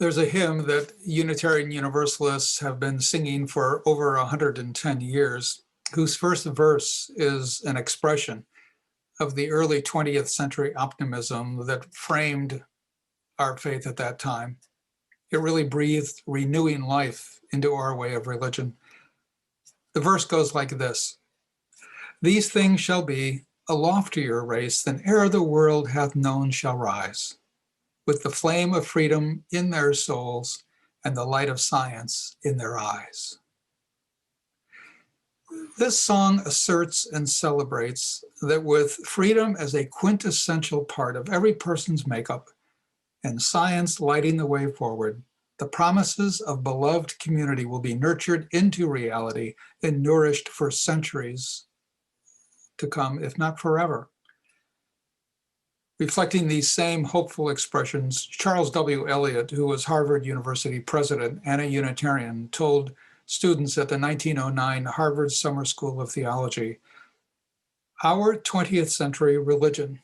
There's a hymn that Unitarian Universalists have been singing for over 110 years, whose first verse is an expression of the early 20th century optimism that framed our faith at that time. It really breathed renewing life into our way of religion. The verse goes like this: "These things shall be, a loftier race than e'er the world hath known shall rise, with the flame of freedom in their souls and the light of science in their eyes." This song asserts and celebrates that with freedom as a quintessential part of every person's makeup and science lighting the way forward, the promises of beloved community will be nurtured into reality and nourished for centuries to come, if not forever. Reflecting these same hopeful expressions, Charles W. Eliot, who was Harvard University president and a Unitarian, told students at the 1909 Harvard Summer School of Theology, "Our 20th century religion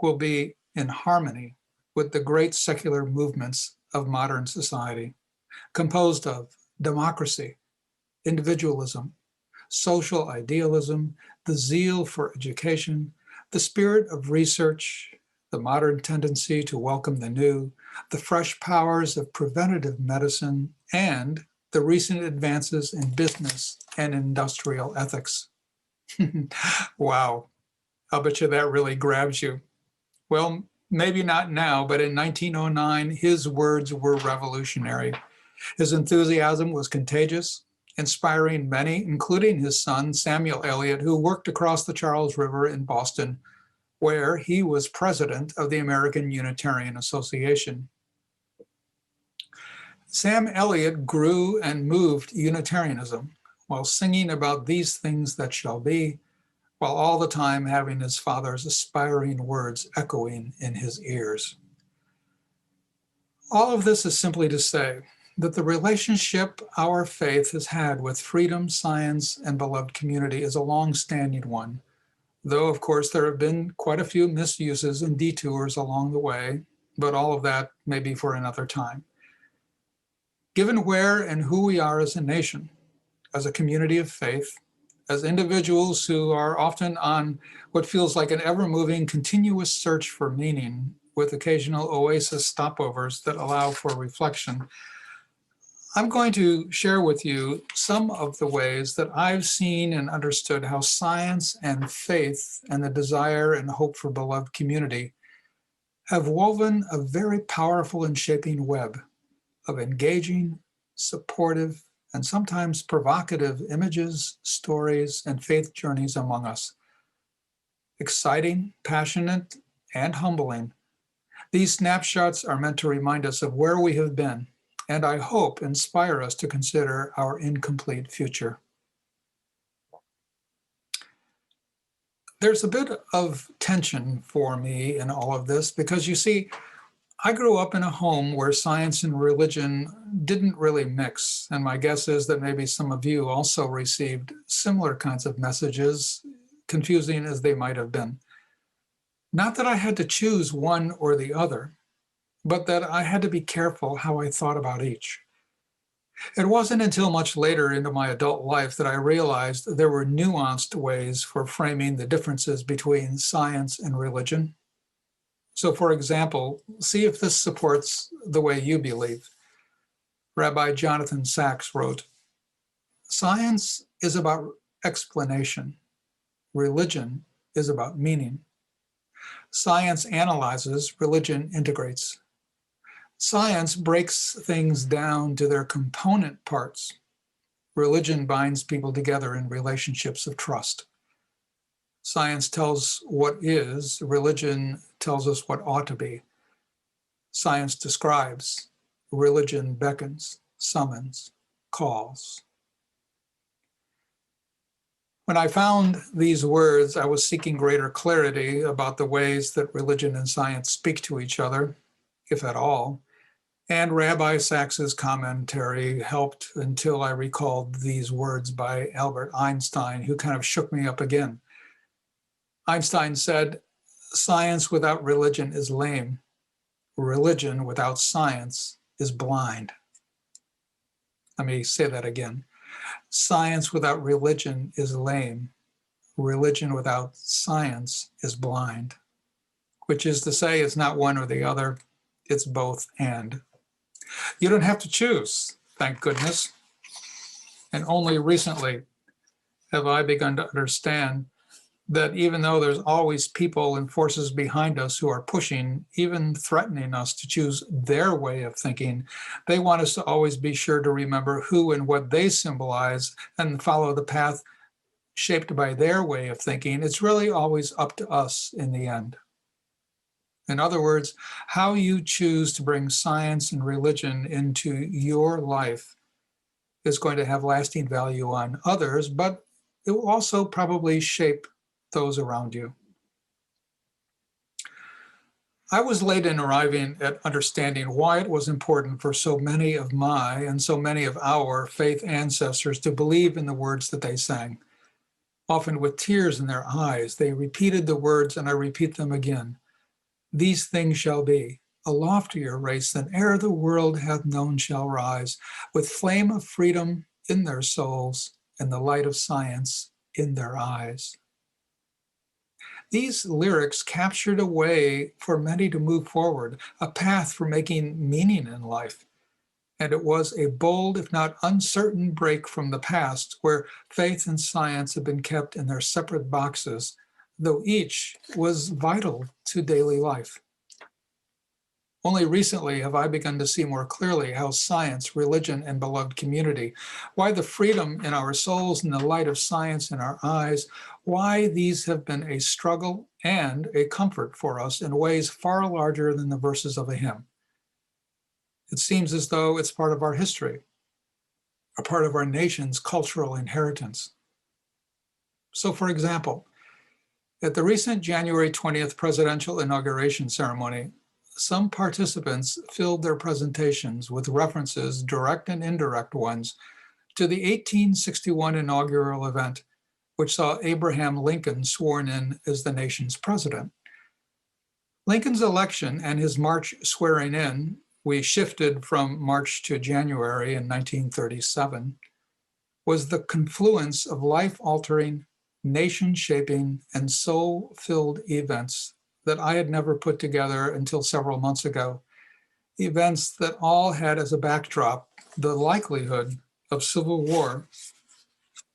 will be in harmony with the great secular movements of modern society, composed of democracy, individualism, social idealism, the zeal for education, the spirit of research, the modern tendency to welcome the new, the fresh powers of preventative medicine, and the recent advances in business and industrial ethics." Wow, I'll bet you that really grabs you. Well, maybe not now, but in 1909, his words were revolutionary. His enthusiasm was contagious, inspiring many, including his son, Samuel Eliot, who worked across the Charles River in Boston, where he was president of the American Unitarian Association. Sam Eliot grew and moved Unitarianism while singing about these things that shall be, while all the time having his father's aspiring words echoing in his ears. All of this is simply to say that the relationship our faith has had with freedom, science, and beloved community is a long-standing one, though, of course, there have been quite a few misuses and detours along the way, but all of that may be for another time. Given where and who we are as a nation, as a community of faith, as individuals who are often on what feels like an ever-moving, continuous search for meaning, with occasional oasis stopovers that allow for reflection, I'm going to share with you some of the ways that I've seen and understood how science and faith and the desire and hope for beloved community have woven a very powerful and shaping web of engaging, supportive, and sometimes provocative images, stories, and faith journeys among us. Exciting, passionate, and humbling, these snapshots are meant to remind us of where we have been, and I hope inspire us to consider our incomplete future. There's a bit of tension for me in all of this because, you see, I grew up in a home where science and religion didn't really mix, and my guess is that maybe some of you also received similar kinds of messages, confusing as they might have been. Not that I had to choose one or the other, but that I had to be careful how I thought about each. It wasn't until much later into my adult life that I realized there were nuanced ways for framing the differences between science and religion. So, for example, see if this supports the way you believe. Rabbi Jonathan Sachs wrote, "Science is about explanation. Religion is about meaning. Science analyzes, religion integrates. Science breaks things down to their component parts. Religion binds people together in relationships of trust. Science tells what is, religion tells us what ought to be. Science describes, religion beckons, summons, calls." When I found these words, I was seeking greater clarity about the ways that religion and science speak to each other, if at all, and Rabbi Sachs's commentary helped until I recalled these words by Albert Einstein, who kind of shook me up again. Einstein said, "Science without religion is lame. Religion without science is blind. Let me say that again. Science without religion is lame. Religion without science is blind, which is to say it's not one or the other, it's both and. You don't have to choose, thank goodness. And only recently have I begun to understand that even though there's always people and forces behind us who are pushing, even threatening us to choose their way of thinking, they want us to always be sure to remember who and what they symbolize and follow the path shaped by their way of thinking. It's really always up to us in the end. In other words, how you choose to bring science and religion into your life is going to have lasting value on others, but it will also probably shape those around you. I was late in arriving at understanding why it was important for so many of my and so many of our faith ancestors to believe in the words that they sang. Often with tears in their eyes, they repeated the words, and I repeat them again. These things shall be, a loftier race than e'er the world hath known shall rise, with flame of freedom in their souls and the light of science in their eyes. These lyrics captured a way for many to move forward, a path for making meaning in life. And it was a bold, if not uncertain, break from the past, where faith and science have been kept in their separate boxes, though each was vital to daily life. Only recently have I begun to see more clearly how science, religion, and beloved community, why the freedom in our souls and the light of science in our eyes, why these have been a struggle and a comfort for us in ways far larger than the verses of a hymn. It seems as though it's part of our history, a part of our nation's cultural inheritance. So, for example, at the recent January 20th presidential inauguration ceremony, some participants filled their presentations with references, direct and indirect ones, to the 1861 inaugural event, which saw Abraham Lincoln sworn in as the nation's president. Lincoln's election and his March swearing in, we shifted from March to January in 1937, was the confluence of life-altering, nation-shaping, and soul-filled events that I had never put together until several months ago. Events that all had as a backdrop the likelihood of civil war.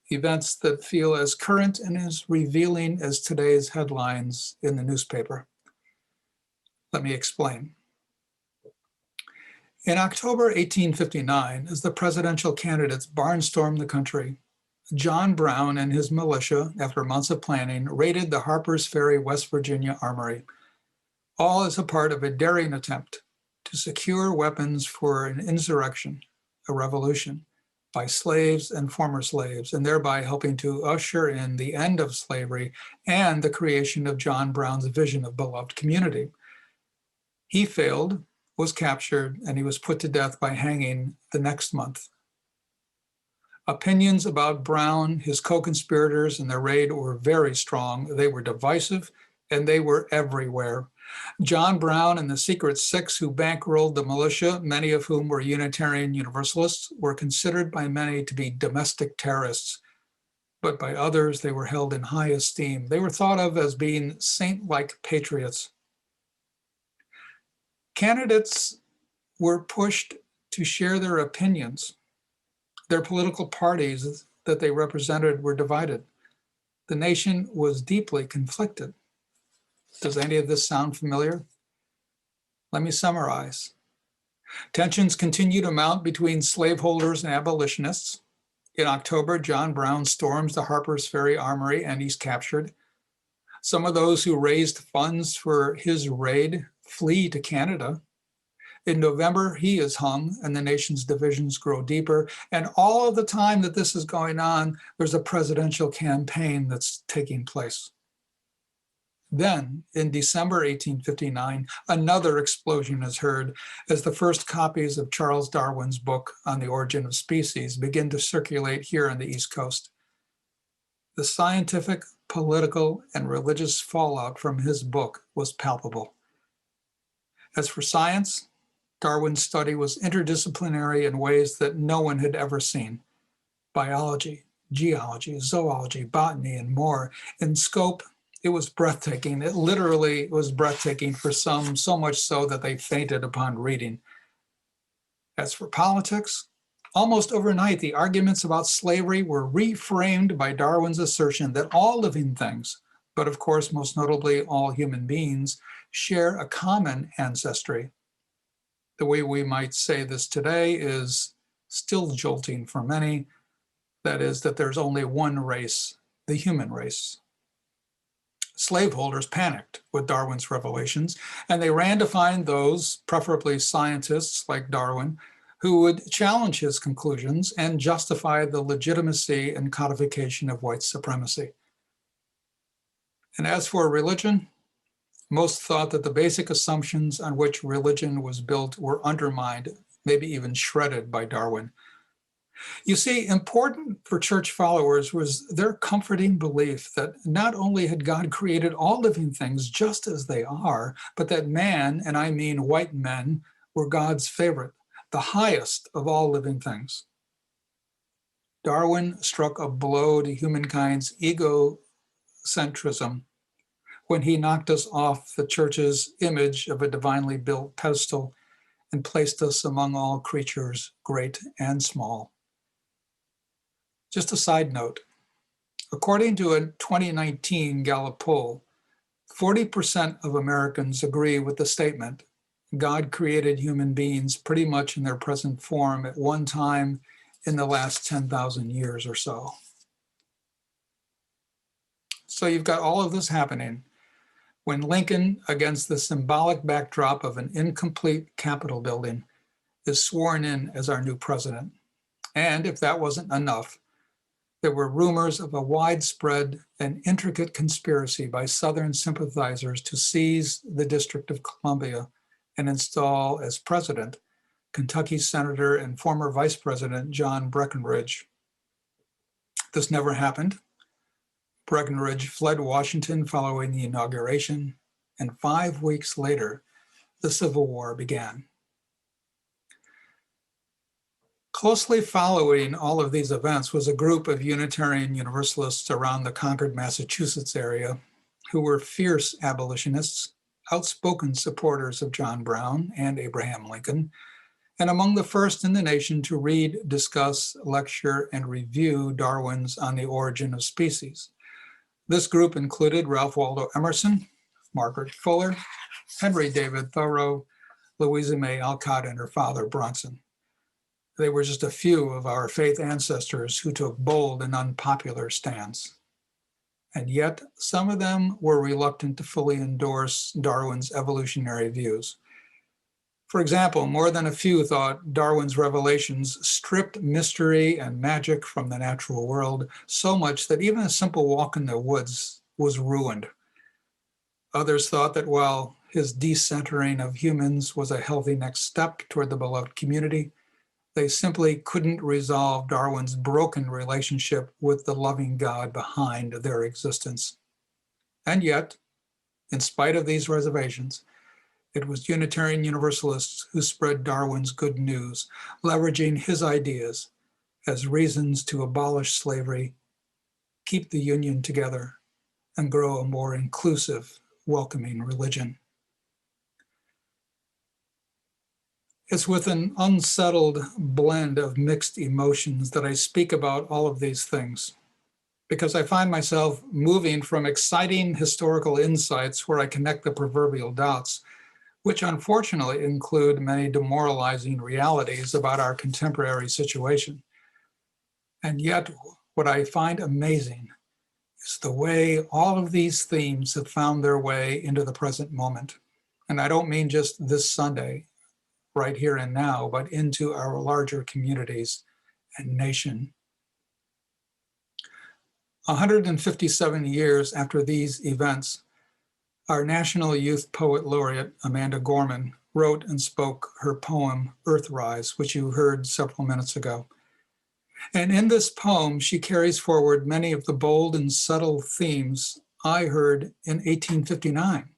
Events that feel as current and as revealing as today's headlines in the newspaper. Let me explain. In October 1859, as the presidential candidates barnstormed the country, John Brown and his militia, after months of planning, raided the Harper's Ferry, West Virginia armory, all as a part of a daring attempt to secure weapons for an insurrection, a revolution, by slaves and former slaves, and thereby helping to usher in the end of slavery and the creation of John Brown's vision of beloved community. He failed, was captured, and he was put to death by hanging the next month. Opinions about Brown, his co-conspirators, and their raid were very strong. They were divisive, and they were everywhere. John Brown and the Secret Six who bankrolled the militia, many of whom were Unitarian Universalists, were considered by many to be domestic terrorists, but by others they were held in high esteem. They were thought of as being saint-like patriots. Candidates were pushed to share their opinions. Their political parties that they represented were divided. The nation was deeply conflicted. Does any of this sound familiar? Let me summarize. Tensions continued to mount between slaveholders and abolitionists. In October, John Brown storms the Harper's Ferry Armory and he's captured. Some of those who raised funds for his raid flee to Canada. In November, he is hung and the nation's divisions grow deeper. And all of the time that this is going on, there's a presidential campaign that's taking place. Then, in December 1859, another explosion is heard as the first copies of Charles Darwin's book on the origin of species begin to circulate here on the East Coast. The scientific, political, and religious fallout from his book was palpable. As for science, Darwin's study was interdisciplinary in ways that no one had ever seen. Biology, geology, zoology, botany, and more. In scope, it was breathtaking. It literally was breathtaking for some, so much so that they fainted upon reading. As for politics, almost overnight, the arguments about slavery were reframed by Darwin's assertion that all living things, but of course, most notably all human beings, share a common ancestry. The way we might say this today is still jolting for many. That is, that there's only one race, the human race. Slaveholders panicked with Darwin's revelations, and they ran to find those, preferably scientists like Darwin, who would challenge his conclusions and justify the legitimacy and codification of white supremacy. And as for religion, most thought that the basic assumptions on which religion was built were undermined, maybe even shredded by Darwin. You see, important for church followers was their comforting belief that not only had God created all living things just as they are, but that man, and I mean white men, were God's favorite, the highest of all living things. Darwin struck a blow to humankind's egocentrism when he knocked us off the church's image of a divinely built pedestal and placed us among all creatures, great and small. Just a side note, according to a 2019 Gallup poll, 40% of Americans agree with the statement, God created human beings pretty much in their present form at one time in the last 10,000 years or so. So you've got all of this happening when Lincoln, against the symbolic backdrop of an incomplete Capitol building, is sworn in as our new president. And if that wasn't enough, there were rumors of a widespread and intricate conspiracy by Southern sympathizers to seize the District of Columbia and install as president Kentucky Senator and former Vice President John Breckinridge. This never happened. Breckinridge fled Washington following the inauguration, and 5 weeks later, the Civil War began. Closely following all of these events was a group of Unitarian Universalists around the Concord, Massachusetts area who were fierce abolitionists, outspoken supporters of John Brown and Abraham Lincoln, and among the first in the nation to read, discuss, lecture, and review Darwin's On the Origin of Species. This group included Ralph Waldo Emerson, Margaret Fuller, Henry David Thoreau, Louisa May Alcott, and her father, Bronson. They were just a few of our faith ancestors who took bold and unpopular stands. And yet, some of them were reluctant to fully endorse Darwin's evolutionary views. For example, more than a few thought Darwin's revelations stripped mystery and magic from the natural world so much that even a simple walk in the woods was ruined. Others thought that while his decentering of humans was a healthy next step toward the beloved community, they simply couldn't resolve Darwin's broken relationship with the loving God behind their existence. And yet, in spite of these reservations, it was Unitarian Universalists who spread Darwin's good news, leveraging his ideas as reasons to abolish slavery, keep the Union together, and grow a more inclusive, welcoming religion. It's with an unsettled blend of mixed emotions that I speak about all of these things, because I find myself moving from exciting historical insights where I connect the proverbial dots, which unfortunately include many demoralizing realities about our contemporary situation. And yet, what I find amazing is the way all of these themes have found their way into the present moment. And I don't mean just this Sunday, right here and now, but into our larger communities and nation. 157 years after these events, our National Youth Poet Laureate, Amanda Gorman, wrote and spoke her poem, Earthrise, which you heard several minutes ago. And in this poem, she carries forward many of the bold and subtle themes I heard in 1859.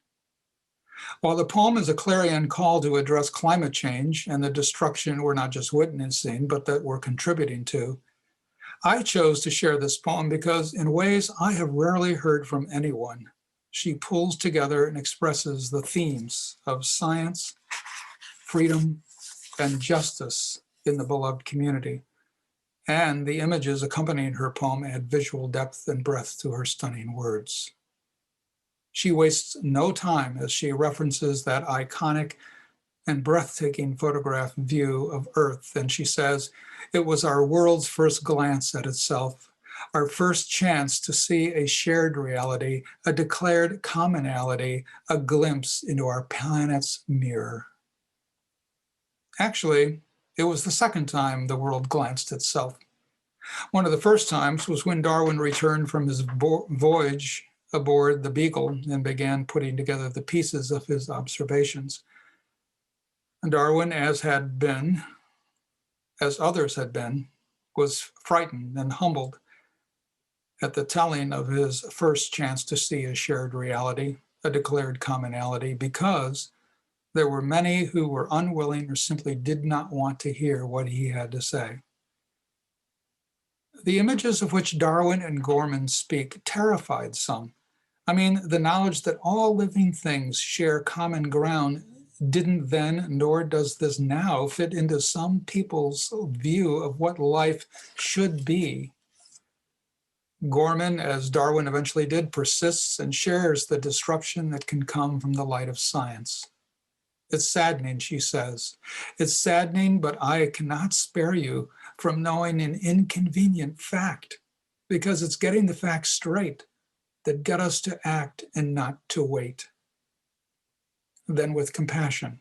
While the poem is a clarion call to address climate change and the destruction we're not just witnessing, but that we're contributing to, I chose to share this poem because in ways I have rarely heard from anyone, she pulls together and expresses the themes of science, freedom, and justice in the beloved community. And the images accompanying her poem add visual depth and breadth to her stunning words. She wastes no time as she references that iconic and breathtaking photograph view of Earth. And she says, it was our world's first glance at itself, our first chance to see a shared reality, a declared commonality, a glimpse into our planet's mirror. Actually, it was the second time the world glanced itself. One of the first times was when Darwin returned from his voyage aboard the Beagle and began putting together the pieces of his observations. And Darwin, as others had been, was frightened and humbled at the telling of his first chance to see a shared reality, a declared commonality, because there were many who were unwilling or simply did not want to hear what he had to say. The images of which Darwin and Gorman speak terrified some. I mean, the knowledge that all living things share common ground didn't then, nor does this now, fit into some people's view of what life should be. Gorman, as Darwin eventually did, persists and shares the disruption that can come from the light of science. It's saddening, she says. It's saddening, but I cannot spare you from knowing an inconvenient fact, because it's getting the facts straight that get us to act and not to wait. Then with compassion,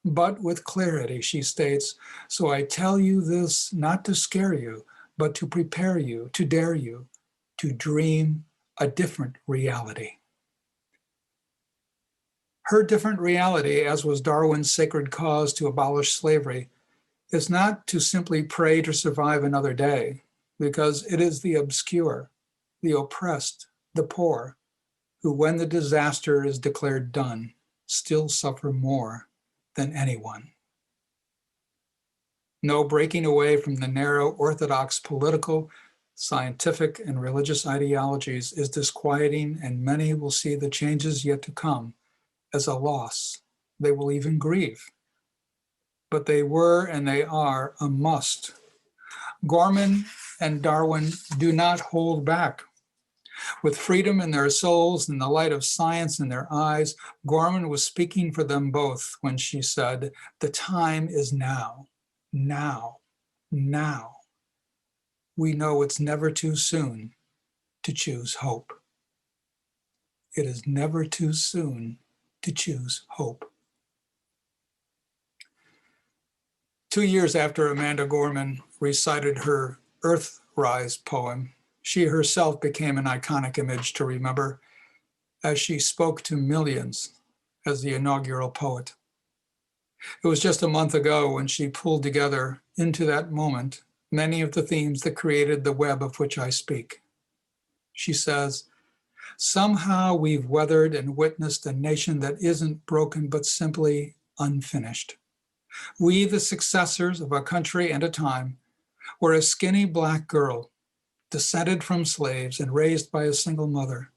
but with clarity, she states, so I tell you this not to scare you, but to prepare you, to dare you, to dream a different reality. Her different reality, as was Darwin's sacred cause to abolish slavery, is not to simply pray to survive another day, because it is the obscure, the oppressed, the poor, who, when the disaster is declared done, still suffer more than anyone. No breaking away from the narrow, orthodox political, scientific, and religious ideologies is disquieting, and many will see the changes yet to come as a loss. They will even grieve. But they were and they are a must. Gorman and Darwin do not hold back. With freedom in their souls and the light of science in their eyes, Gorman was speaking for them both when she said, the time is now, now, now. We know it's never too soon to choose hope. It is never too soon to choose hope. 2 years after Amanda Gorman recited her Earthrise poem, she herself became an iconic image to remember as she spoke to millions as the inaugural poet. It was just a month ago when she pulled together into that moment many of the themes that created the web of which I speak. She says, somehow we've weathered and witnessed a nation that isn't broken but simply unfinished. We, the successors of a country and a time where a skinny Black girl, descended from slaves and raised by a single mother,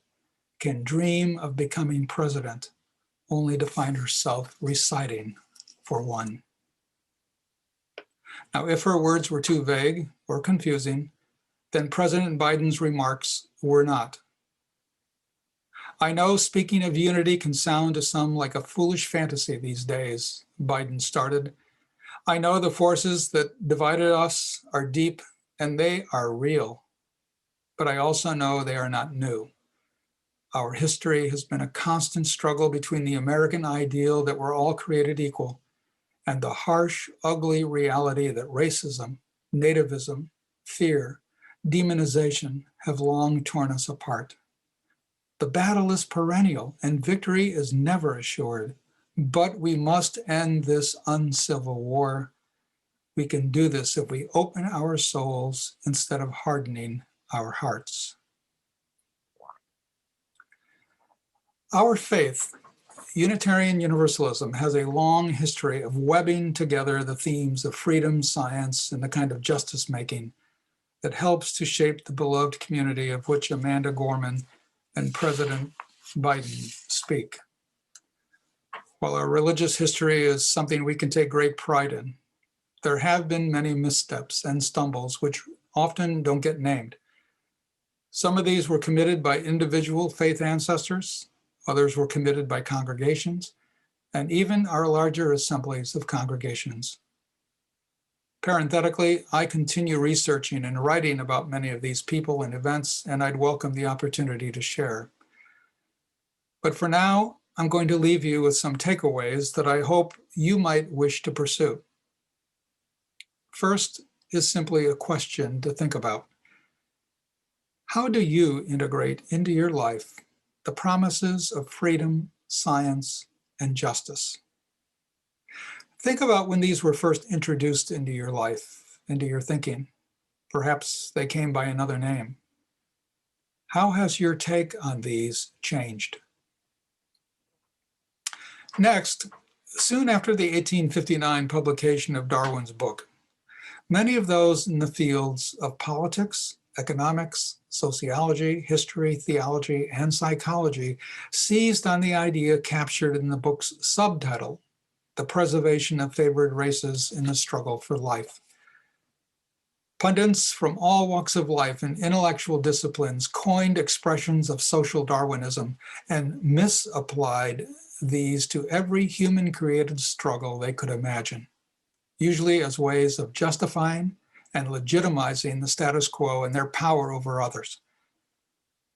can dream of becoming president only to find herself reciting for one. Now, if her words were too vague or confusing, then President Biden's remarks were not. I know speaking of unity can sound to some like a foolish fantasy these days, Biden started. I know the forces that divided us are deep and they are real, but I also know they are not new. Our history has been a constant struggle between the American ideal that we're all created equal and the harsh, ugly reality that racism, nativism, fear, demonization have long torn us apart. The battle is perennial and victory is never assured, but we must end this uncivil war. We can do this if we open our souls instead of hardening our hearts. Our faith Unitarian Universalism has a long history of webbing together the themes of freedom, science, and the kind of justice making that helps to shape the beloved community of which Amanda Gorman and President Biden speak. While our religious history is something we can take great pride in, there have been many missteps and stumbles which often don't get named. Some of these were committed by individual faith ancestors, others were committed by congregations, and even our larger assemblies of congregations. Parenthetically, I continue researching and writing about many of these people and events, and I'd welcome the opportunity to share. But for now, I'm going to leave you with some takeaways that I hope you might wish to pursue. First is simply a question to think about. How do you integrate into your life the promises of freedom, science, and justice? Think about when these were first introduced into your life, into your thinking. Perhaps they came by another name. How has your take on these changed? Next, soon after the 1859 publication of Darwin's book, many of those in the fields of politics, economics, sociology, history, theology, and psychology seized on the idea captured in the book's subtitle, The Preservation of Favored Races in the Struggle for Life. Pundits from all walks of life and intellectual disciplines coined expressions of social Darwinism and misapplied these to every human-created struggle they could imagine, usually as ways of justifying and legitimizing the status quo and their power over others.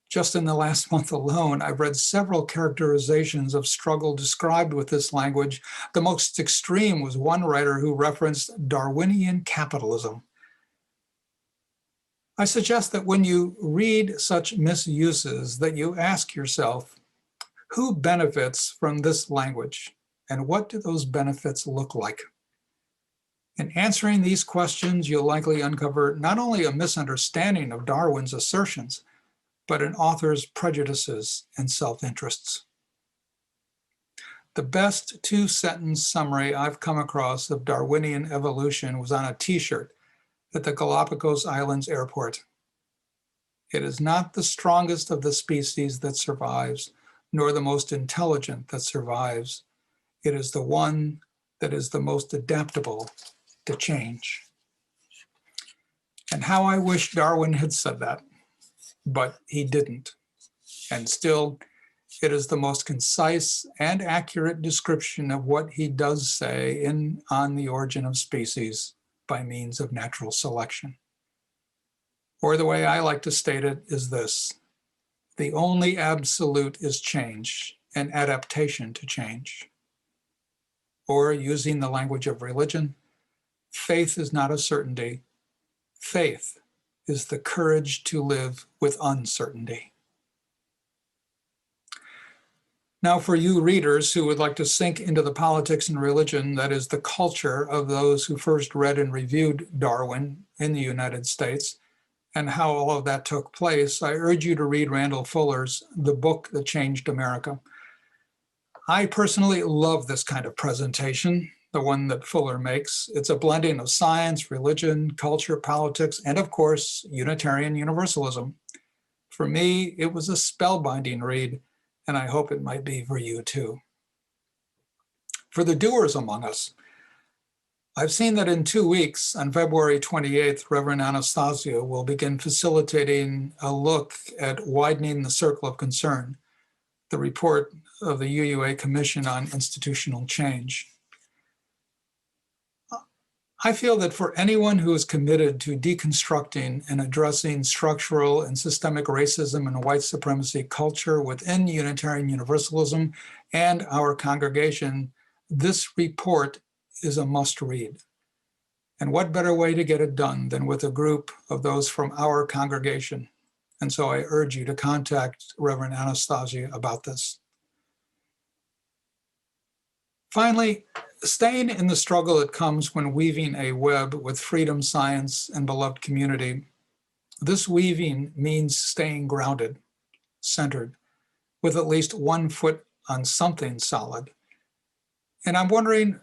Just in the last month alone, I've read several characterizations of struggle described with this language. The most extreme was one writer who referenced Darwinian capitalism. I suggest that when you read such misuses, that you ask yourself, who benefits from this language, and what do those benefits look like? In answering these questions, you'll likely uncover not only a misunderstanding of Darwin's assertions, but an author's prejudices and self-interests. The best two-sentence summary I've come across of Darwinian evolution was on a t-shirt at the Galapagos Islands airport. It is not the strongest of the species that survives, nor the most intelligent that survives. It is the one that is the most adaptable to change. And how I wish Darwin had said that, but he didn't. And still, it is the most concise and accurate description of what he does say on the origin of species by means of natural selection. Or the way I like to state it is this: the only absolute is change and adaptation to change. Or using the language of religion, faith is not a certainty. Faith is the courage to live with uncertainty. Now, for you readers who would like to sink into the politics and religion, that is the culture of those who first read and reviewed Darwin in the United States, and how all of that took place, I urge you to read Randall Fuller's The Book That Changed America. I personally love this kind of presentation, the one that Fuller makes. It's a blending of science, religion, culture, politics, and of course, Unitarian Universalism. For me, it was a spellbinding read, and I hope it might be for you too. For the doers among us, I've seen that in 2 weeks, on February 28th, Reverend Anastasia will begin facilitating a look at Widening the Circle of Concern, the report of the UUA Commission on Institutional Change. I feel that for anyone who is committed to deconstructing and addressing structural and systemic racism and white supremacy culture within Unitarian Universalism and our congregation, this report is a must-read. And what better way to get it done than with a group of those from our congregation? And so I urge you to contact Reverend Anastasia about this. Finally, staying in the struggle that comes when weaving a web with freedom, science, and beloved community, this weaving means staying grounded, centered, with at least 1 foot on something solid. And I'm wondering,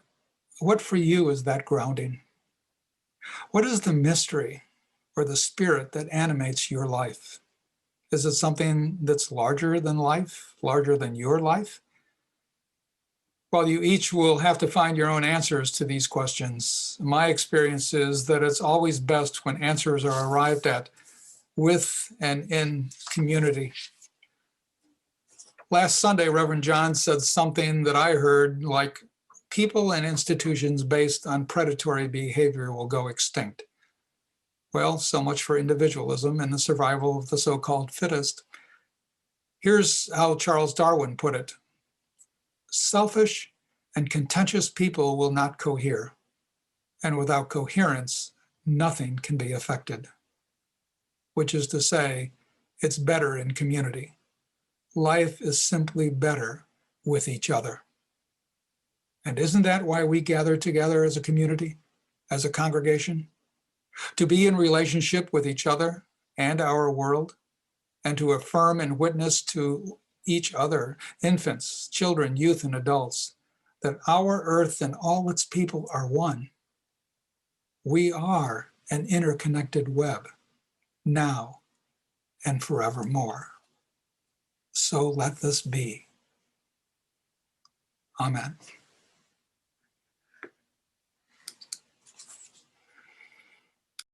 what for you is that grounding? What is the mystery or the spirit that animates your life? Is it something that's larger than life, larger than your life? Well, you each will have to find your own answers to these questions. My experience is that it's always best when answers are arrived at with and in community. Last Sunday, Reverend John said something that I heard like, people and institutions based on predatory behavior will go extinct. Well, so much for individualism and the survival of the so-called fittest. Here's how Charles Darwin put it. Selfish and contentious people will not cohere, and without coherence, nothing can be effected. Which is to say, it's better in community. Life is simply better with each other. And isn't that why we gather together as a community, as a congregation? To be in relationship with each other and our world, and to affirm and witness to each other, infants, children, youth, and adults, that our earth and all its people are one. We are an interconnected web, now and forevermore. So let this be. Amen.